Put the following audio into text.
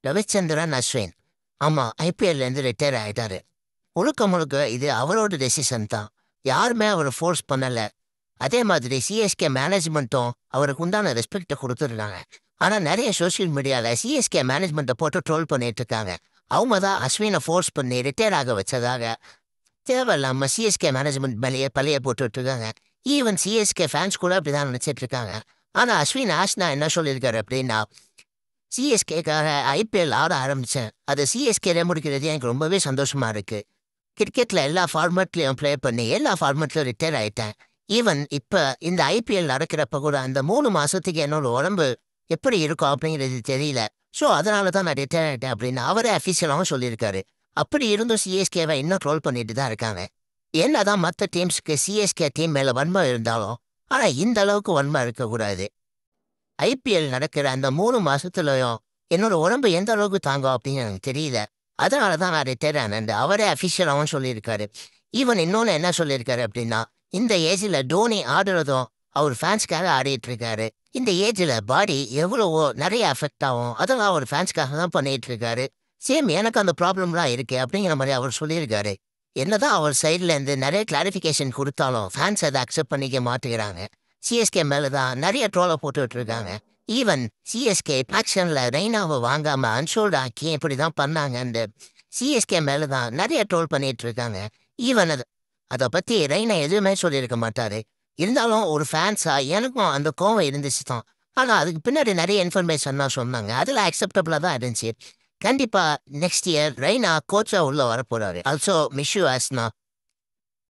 ரவிச்சந்திரன் அஸ்வின். ஆமா, ஐபிஎல்லேருந்து ரிட்டையர் ஆயிட்டாரு. முழுக்க முழுக்க இது அவரோட டெசிஷன் தான். யாருமே அவரை ஃபோர்ஸ் பண்ணல. அதே மாதிரி சிஎஸ்கே மேனேஜ்மெண்ட்டும் அவருக்கு உண்டான ரெஸ்பெக்டை கொடுத்துருக்காங்க. ஆனால் நிறைய சோஷியல் மீடியாவில் சிஎஸ்கே மேனேஜ்மெண்ட்டை போட்டு ட்ரோல் பண்ணிட்டு இருக்காங்க. அவங்க தான் அஸ்வினை ஃபோர்ஸ் பண்ணி ரிட்டையர் ஆக வச்சதாக தேவையில்லாம சிஎஸ்கே மேனேஜ்மெண்ட் மேலேயே பழைய போட்டுட்டு இருக்காங்க. ஈவன் சிஎஸ்கே ஃபேன்ஸ் கூட அப்படிதான் நினைச்சிட்டு இருக்காங்க. ஆனால் அஸ்வின் ஆஷ்னா என்ன சொல்லியிருக்காரு அப்படின்னா, சிஎஸ்கேக்காக ஐபிஎல் ஆட ஆரம்பித்தேன். அது சிஎஸ்கேல முடிக்கிறது எனக்கு ரொம்பவே சந்தோஷமா இருக்கு. கிரிக்கெட்டில் எல்லா ஃபார்மேட்லையும் ப்ளே பண்ணி எல்லா ஃபார்மேட்லையும் ரிட்டையர் ஆகிட்டேன். ஈவன் இப்போ இந்த ஐபிஎல் நடக்கிறப்ப கூட அந்த 3 மாதத்துக்கு என்னோட உடம்பு எப்படி இருக்கும் அப்படிங்கிறது தெரியல. ஸோ அதனால தான் நான் ரிட்டையர் ஆகிட்டேன் அப்படின்னு அவரே அஃபிஷியலாகவும் சொல்லியிருக்காரு. அப்படி இருந்தும் சிஎஸ்கேவை இன்னும் ட்ரோல் பண்ணிட்டு தான் இருக்காங்க. என்னதான் மற்ற டீம்ஸ்க்கு சிஎஸ்கே டீம் மேலே வன்மை இருந்தாலும் ஆனால் இந்த அளவுக்கு வன்மை இருக்கக்கூடாது. ஐபிஎல் நடக்கிற அந்த 3 மாசத்துலயும் என்னோட உடம்பு எந்த அளவுக்கு தாங்கும் அப்படின்னு எனக்கு தெரியல. அதனால தான் நான் ரிட்டையர் ஆனேன். அவரே அஃபிஷியலாகவும் சொல்லியிருக்காரு. ஈவன் இன்னொன்று என்ன சொல்லியிருக்காரு அப்படின்னா, இந்த ஏஜில் டோனி ஆடுறதும் அவர் ஃபேன்ஸ்க்காக ஆடிட்டு இருக்காரு. இந்த ஏஜில் பாடி எவ்வளவோ நிறைய அஃபெக்ட் ஆகும், அதெல்லாம் அவர் ஃபேன்ஸ்க்காக தான் பண்ணிட்டு இருக்காரு. சேம் எனக்கு அந்த ப்ராப்ளம்லாம் இருக்கு அப்படிங்கிற மாதிரி அவர் சொல்லியிருக்காரு. என்னதான் அவர் சைட்லேருந்து நிறைய கிளாரிஃபிகேஷன் கொடுத்தாலும் ஃபேன்ஸ் அதை அக்செப்ட் பண்ணிக்க மாட்டேங்கிறாங்க. சிஎஸ்கே மேலே தான் நிறைய ட்ரோலை போட்டுட்டு இருக்காங்க. ஈவன் சிஎஸ்கே ஆக்ஷனில் ரெய்னாவை வாங்காமல் அன்ஷோல்ட் ஆக்கி இப்படி தான் பண்ணாங்க. அந்த சிஎஸ்கே மேலே தான் நிறைய ட்ரோல் பண்ணிட்டு இருக்காங்க. ஈவன் அதை பற்றி ரெய்னா எதுவுமே சொல்லியிருக்க மாட்டார். இருந்தாலும் ஒரு ஃபேன்ஸாக எனக்கும் அந்த கோவம் இருந்துச்சு தான். ஆனால் அதுக்கு பின்னாடி நிறைய இன்ஃபர்மேஷன்லாம் சொன்னாங்க. அதில் அக்செப்டபுளாக தான் இருந்துச்சு. கண்டிப்பாக நெக்ஸ்ட் இயர் ரெய்னா கோச்சாக உள்ளே வரப்போகிறாரு. ஆல்சோ மிஷு ஆஸ்னா